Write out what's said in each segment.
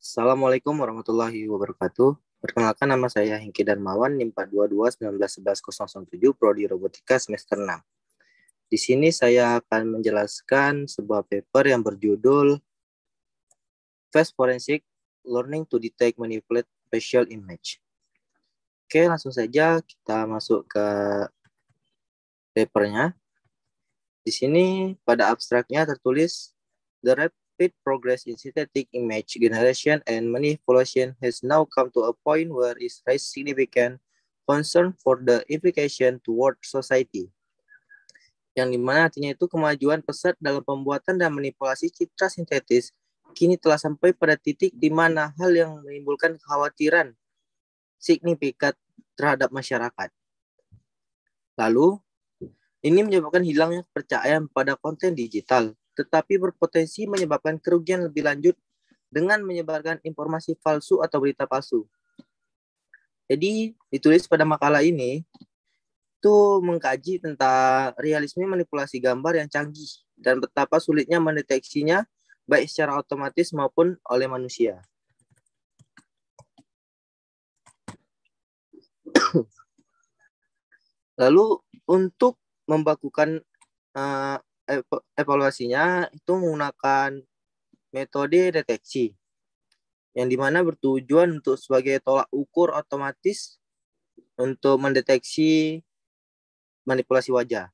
Assalamualaikum warahmatullahi wabarakatuh. Perkenalkan, nama saya Hengki Darmawan, NIM 42219111007, Prodi Robotika semester 6. Di sini saya akan menjelaskan sebuah paper yang berjudul Face Forensic Learning to Detect Manipulate Facial Image. Oke, langsung saja kita masuk ke papernya. Di sini pada abstraknya tertulis The rapid progress in synthetic image generation and manipulation has now come to a point where it raises significant concern for the implication toward society. Yang dimana artinya itu kemajuan pesat dalam pembuatan dan manipulasi citra sintetis kini telah sampai pada titik di mana hal yang menimbulkan kekhawatiran signifikan terhadap masyarakat. Lalu, ini menyebabkan hilangnya kepercayaan pada konten digital, tetapi berpotensi menyebabkan kerugian lebih lanjut dengan menyebarkan informasi palsu atau berita palsu. Jadi, ditulis pada makalah ini, itu mengkaji tentang realisme manipulasi gambar yang canggih dan betapa sulitnya mendeteksinya baik secara otomatis maupun oleh manusia. Lalu, untuk membakukan evaluasinya itu menggunakan metode deteksi yang dimana bertujuan untuk sebagai tolak ukur otomatis untuk mendeteksi manipulasi wajah.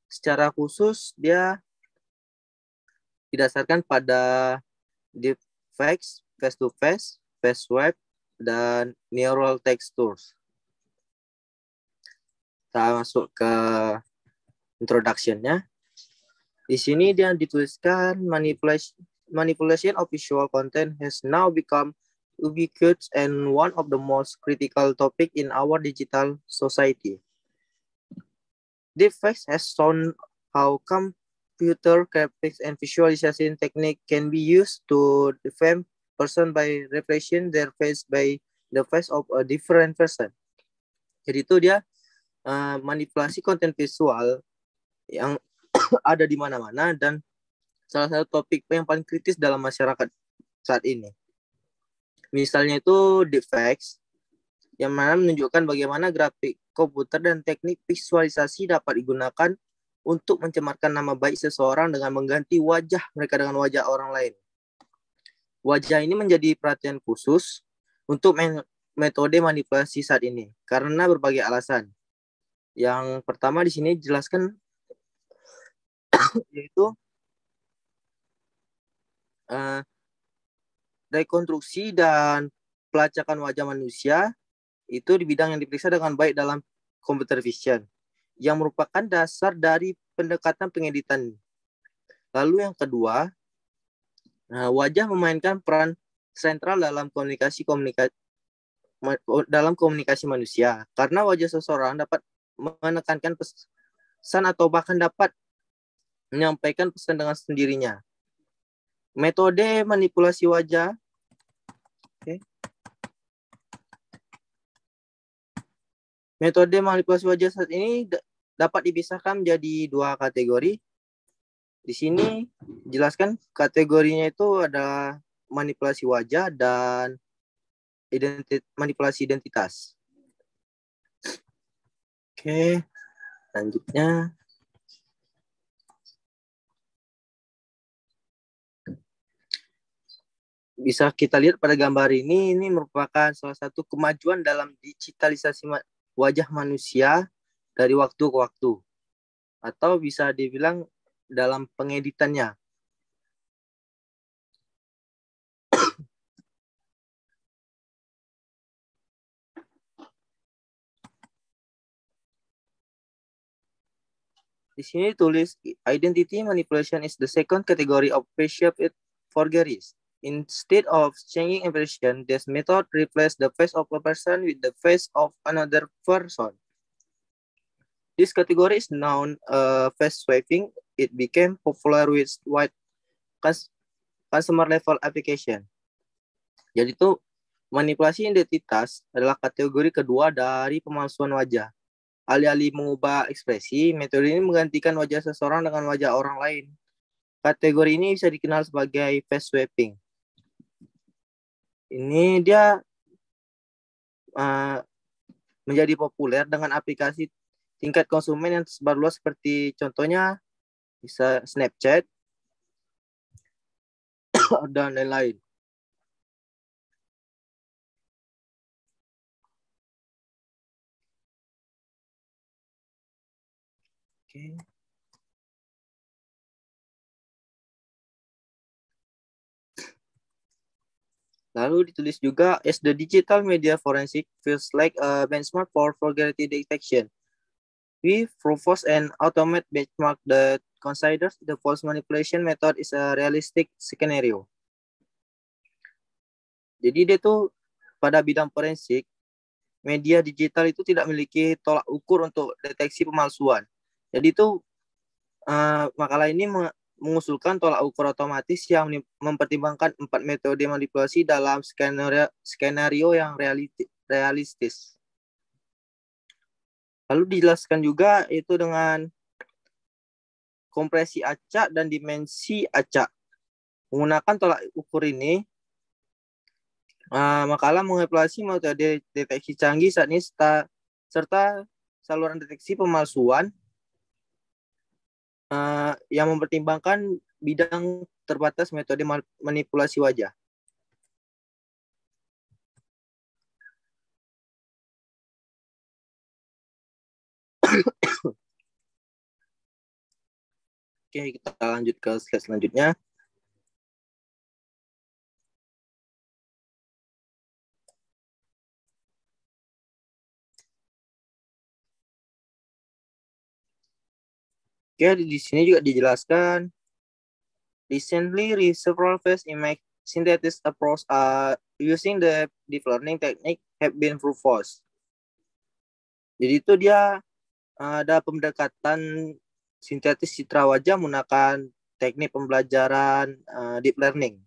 Secara khusus dia didasarkan pada deep face, face to face, face swap, dan neural textures. Kita masuk ke introduction-nya. Di sini dia dituliskan manipulation of visual content has now become ubiquitous and one of the most critical topic in our digital society. Deepfakes has shown how computer graphics and visualization technique can be used to defame person by replacing their face by the face of a different person. Jadi itu dia manipulasi konten visual yang ada di mana-mana dan salah satu topik yang paling kritis dalam masyarakat saat ini. Misalnya itu deepfakes, yang mana menunjukkan bagaimana grafik komputer dan teknik visualisasi dapat digunakan untuk mencemarkan nama baik seseorang dengan mengganti wajah mereka dengan wajah orang lain. Wajah ini menjadi perhatian khusus untuk metode manipulasi saat ini karena berbagai alasan. Yang pertama di sini dijelaskan yaitu rekonstruksi dan pelacakan wajah manusia itu di bidang yang diperiksa dengan baik dalam computer vision yang merupakan dasar dari pendekatan pengeditan. Lalu yang kedua, wajah memainkan peran sentral dalam komunikasi manusia karena wajah seseorang dapat menekankan pesan atau bahkan dapat menyampaikan pesan dengan sendirinya. Metode manipulasi wajah Metode manipulasi wajah saat ini dapat dipisahkan menjadi dua kategori. Di sini jelaskan kategorinya itu ada manipulasi wajah dan manipulasi identitas. Oke, selanjutnya. Bisa kita lihat pada gambar ini merupakan salah satu kemajuan dalam digitalisasi wajah manusia dari waktu ke waktu. Atau bisa dibilang dalam pengeditannya. Di sini tulis identity manipulation is the second category of facial forgeries. Instead of changing impression, this method replaces the face of a person with the face of another person. This category is known face swapping. It became popular with wide customer level application. Jadi itu manipulasi identitas adalah kategori kedua dari pemalsuan wajah. Alih-alih mengubah ekspresi, metode ini menggantikan wajah seseorang dengan wajah orang lain. Kategori ini bisa dikenal sebagai face swapping. Ini dia menjadi populer dengan aplikasi tingkat konsumen yang tersebar luas seperti contohnya bisa Snapchat dan lain-lain. Oke. Lalu ditulis juga, as the digital media forensic feels like a benchmark for vulgarity detection. We propose an automate benchmark that considers the false manipulation method is a realistic scenario. Jadi dia tuh pada bidang forensik, media digital itu tidak memiliki tolak ukur untuk deteksi pemalsuan. Jadi itu makalah ini mengusulkan tolak ukur otomatis yang mempertimbangkan 4 metode manipulasi dalam skenario yang realistis. Lalu dijelaskan juga itu dengan kompresi acak dan dimensi acak. Menggunakan tolak ukur ini, makalah mengevaluasi metode deteksi canggih saat ini serta saluran deteksi pemalsuan yang mempertimbangkan bidang terbatas metode manipulasi wajah. Oke, kita lanjut ke slide selanjutnya. Oke, di sini juga dijelaskan, recently several face image synthesis approach using the deep learning technique have been proposed. Jadi itu dia ada pendekatan sintetis citra wajah menggunakan teknik pembelajaran deep learning.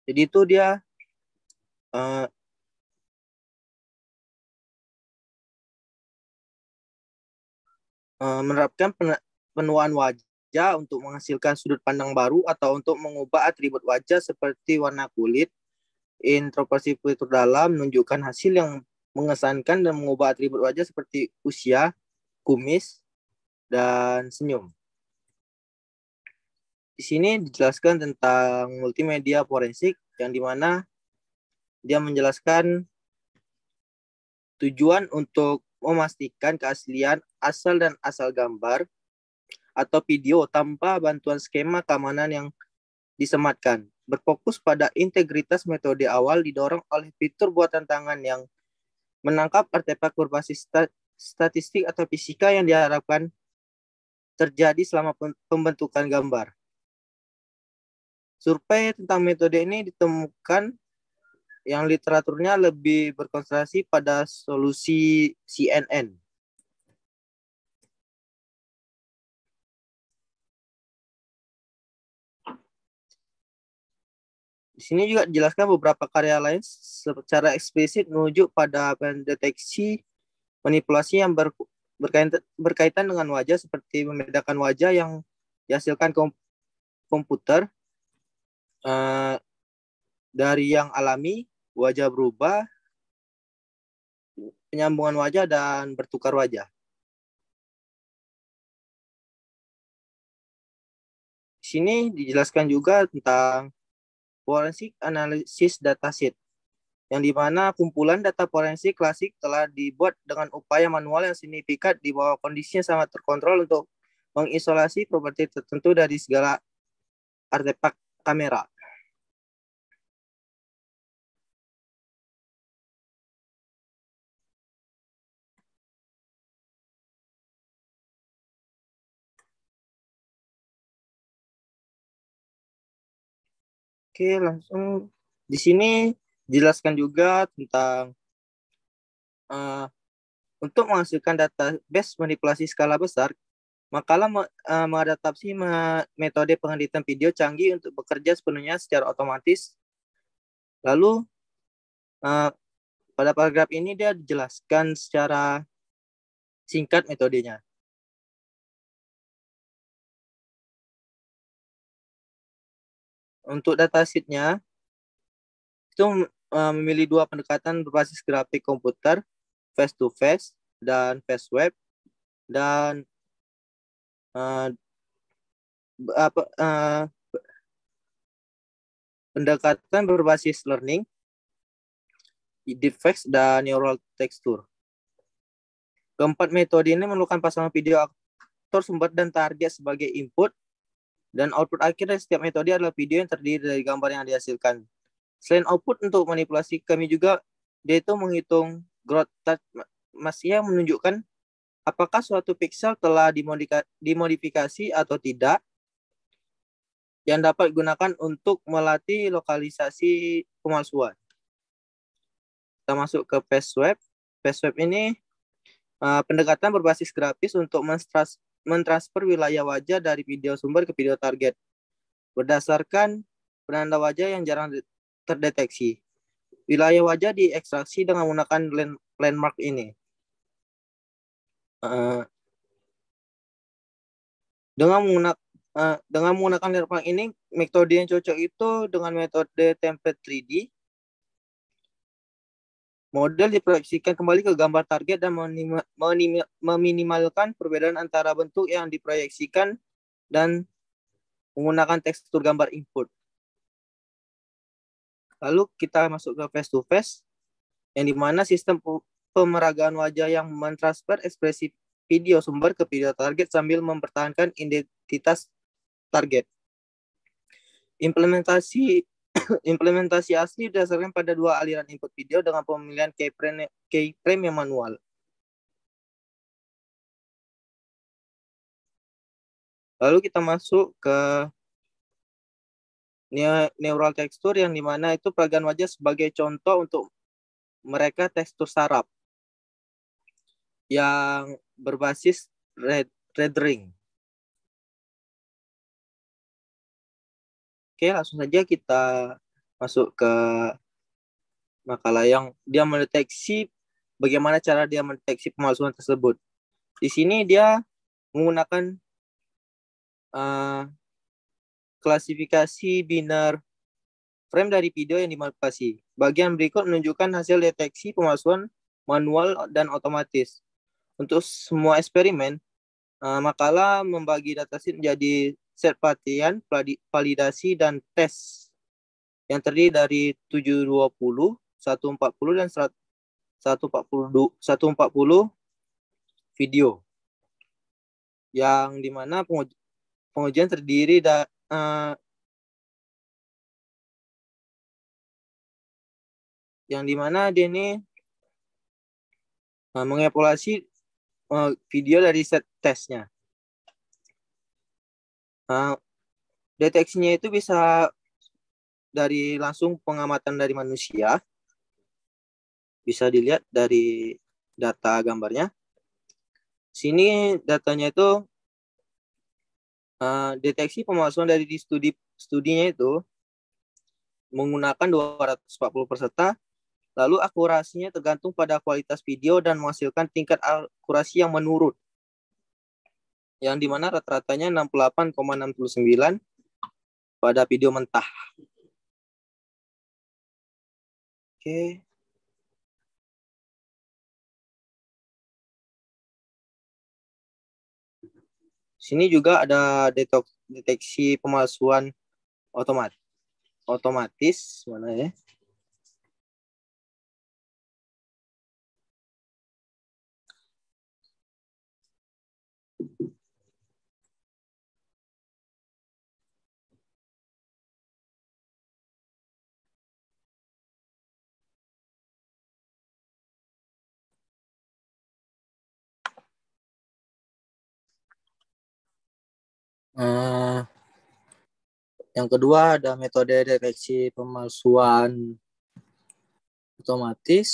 Jadi itu dia menerapkan penuaan wajah untuk menghasilkan sudut pandang baru atau untuk mengubah atribut wajah seperti warna kulit, introversi fitur dalam, menunjukkan hasil yang mengesankan dan mengubah atribut wajah seperti usia, kumis, dan senyum. Di sini dijelaskan tentang multimedia forensik yang dimana dia menjelaskan tujuan untuk memastikan keaslian asal dan asal gambar atau video tanpa bantuan skema keamanan yang disematkan. Berfokus pada integritas metode awal didorong oleh fitur buatan tangan yang menangkap artefak berbasis statistik atau fisika yang diharapkan terjadi selama pembentukan gambar. Survei tentang metode ini ditemukan yang literaturnya lebih berkonsentrasi pada solusi CNN. Di sini juga dijelaskan beberapa karya lain secara eksplisit menuju pada pendeteksi manipulasi yang berkaitan dengan wajah seperti membedakan wajah yang dihasilkan komputer dari yang alami, wajah berubah, penyambungan wajah, dan bertukar wajah. Di sini dijelaskan juga tentang Forensic Analysis Dataset, yang dimana kumpulan data forensik klasik telah dibuat dengan upaya manual yang signifikan di bawah kondisi yang sangat terkontrol untuk mengisolasi properti tertentu dari segala artefak kamera. Oke, langsung di sini jelaskan juga tentang untuk menghasilkan database manipulasi skala besar, makalah mengadaptasi metode pengeditan video canggih untuk bekerja sepenuhnya secara otomatis. Lalu pada paragraf ini dia dijelaskan secara singkat metodenya. Untuk datasheet-nya itu memilih dua pendekatan berbasis grafik komputer, face to face dan face web, dan pendekatan berbasis learning, deepfakes, dan neural texture. Keempat metode ini memerlukan pasangan video aktor, sumber, dan target sebagai input, dan output akhir dari setiap metode adalah video yang terdiri dari gambar yang dihasilkan. Selain output untuk manipulasi, kami juga dia itu menghitung growth touch, masih menunjukkan apakah suatu pixel telah dimodifikasi atau tidak, yang dapat digunakan untuk melatih lokalisasi pemalsuan. Kita masuk ke face web. Face web ini pendekatan berbasis grafis untuk mentransfer wilayah wajah dari video sumber ke video target berdasarkan penanda wajah yang jarang terdeteksi. Wilayah wajah diekstraksi dengan menggunakan landmark ini. Dengan menggunakan landmark ini, metode yang cocok itu dengan metode template 3D. Model diproyeksikan kembali ke gambar target dan meminimalkan perbedaan antara bentuk yang diproyeksikan dan menggunakan tekstur gambar input. Lalu kita masuk ke face to face, yang dimana sistem pemeragaan wajah yang mentransfer ekspresi video sumber ke video target sambil mempertahankan identitas target. Implementasi asli berdasarkan pada dua aliran input video dengan pemilihan keyframe yang manual. Lalu kita masuk ke neural texture, yang dimana itu peragaan wajah sebagai contoh untuk mereka tekstur saraf yang berbasis rendering. Oke, langsung saja kita masuk ke makalah yang dia mendeteksi bagaimana cara dia mendeteksi pemalsuan tersebut. Di sini dia menggunakan klasifikasi biner frame dari video yang dimanipulasi. Bagian berikut menunjukkan hasil deteksi pemalsuan manual dan otomatis. Untuk semua eksperimen, makalah membagi dataset menjadi set pelatihan, validasi, dan tes yang terdiri dari 720, 140, dan 140 video. Yang dimana pengujian terdiri yang dimana dia ini mengepolasi video dari set tesnya. Deteksinya itu bisa dari langsung pengamatan dari manusia. Bisa dilihat dari data gambarnya. Sini datanya itu deteksi pemalsuan dari studinya itu menggunakan 240 peserta. Lalu akurasinya tergantung pada kualitas video dan menghasilkan tingkat akurasi yang menurun, yang dimana rata-ratanya 68,69 pada video mentah. Oke. Sini juga ada deteksi pemalsuan otomatis, mana ya? Yang kedua ada metode deteksi pemalsuan otomatis.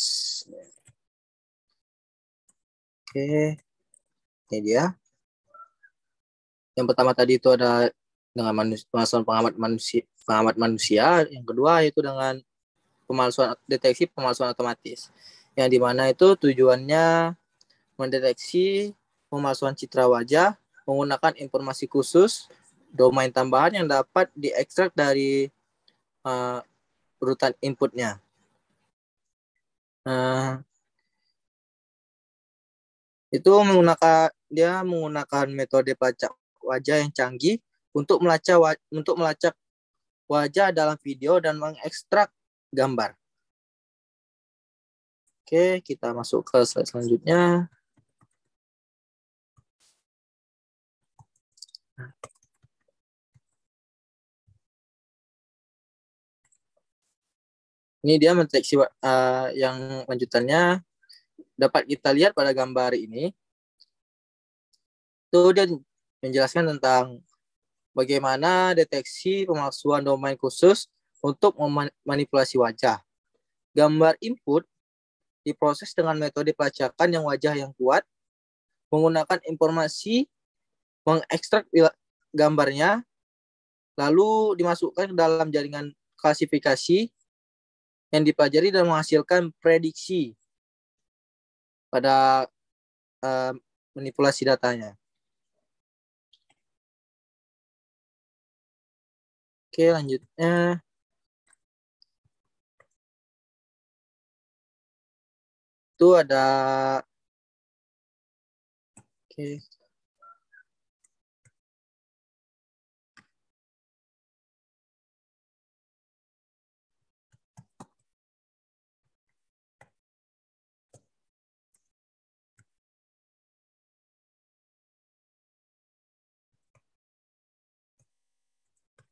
Oke, ini dia. Yang pertama tadi itu ada dengan pemalsuan pengamat manusia. Yang kedua itu dengan deteksi pemalsuan otomatis. Yang dimana itu tujuannya mendeteksi pemalsuan citra wajah menggunakan informasi khusus, domain tambahan yang dapat diekstrak dari urutan inputnya. Itu menggunakan metode pelacak wajah yang canggih untuk melacak wajah dalam video dan mengekstrak gambar. Oke, kita masuk ke slide selanjutnya. Ini dia mendeteksi yang lanjutannya. Dapat kita lihat pada gambar ini. Itu dia menjelaskan tentang bagaimana deteksi pemalsuan domain khusus untuk memanipulasi wajah. Gambar input diproses dengan metode pelacakan yang wajah yang kuat, menggunakan informasi, mengekstrak gambarnya, lalu dimasukkan ke dalam jaringan klasifikasi yang dipelajari dan menghasilkan prediksi pada manipulasi datanya. Oke, lanjutnya. Itu ada Oke.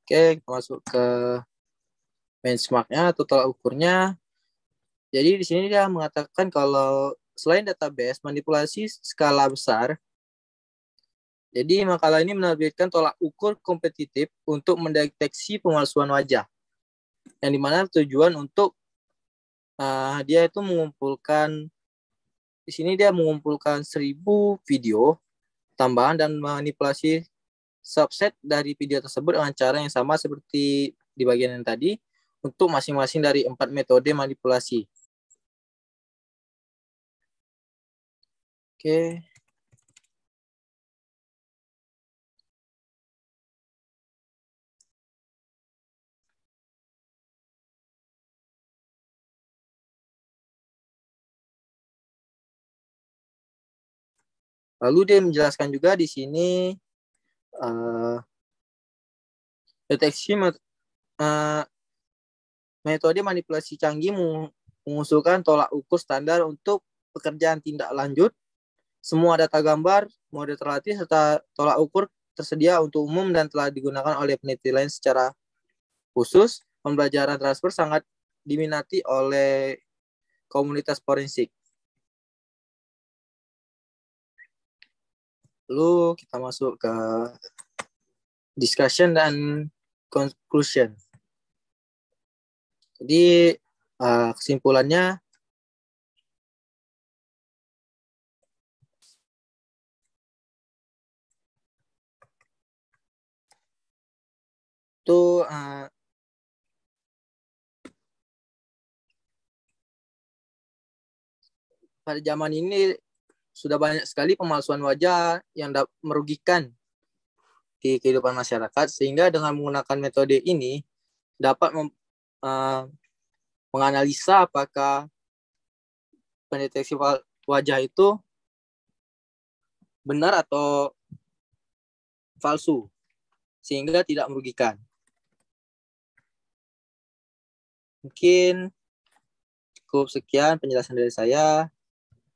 Oke, kita masuk ke benchmark-nya atau tolak ukurnya. Jadi di sini dia mengatakan kalau selain database manipulasi skala besar, jadi makalah ini menerbitkan tolak ukur kompetitif untuk mendeteksi pemalsuan wajah. Yang dimana tujuan untuk dia itu mengumpulkan, di sini dia mengumpulkan 1.000 video tambahan dan manipulasi subset dari video tersebut dengan cara yang sama seperti di bagian yang tadi untuk masing-masing dari 4 metode manipulasi. Oke. Lalu dia menjelaskan juga di sini deteksi metode manipulasi canggih mengusulkan tolak ukur standar untuk pekerjaan tindak lanjut. Semua data gambar, mode terlatih, serta tolak ukur tersedia untuk umum dan telah digunakan oleh peneliti lain secara khusus. Pembelajaran transfer sangat diminati oleh komunitas forensik. Lalu kita masuk ke discussion dan conclusion. Jadi kesimpulannya itu pada zaman ini sudah banyak sekali pemalsuan wajah yang merugikan di kehidupan masyarakat, sehingga dengan menggunakan metode ini dapat menganalisa apakah pendeteksi wajah itu benar atau palsu, sehingga tidak merugikan. Mungkin cukup sekian penjelasan dari saya.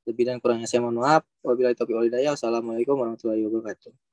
Lebih dan kurangnya saya mohon maaf. Wabillahi taufiq wal hidayah. Wassalamualaikum warahmatullahi wabarakatuh.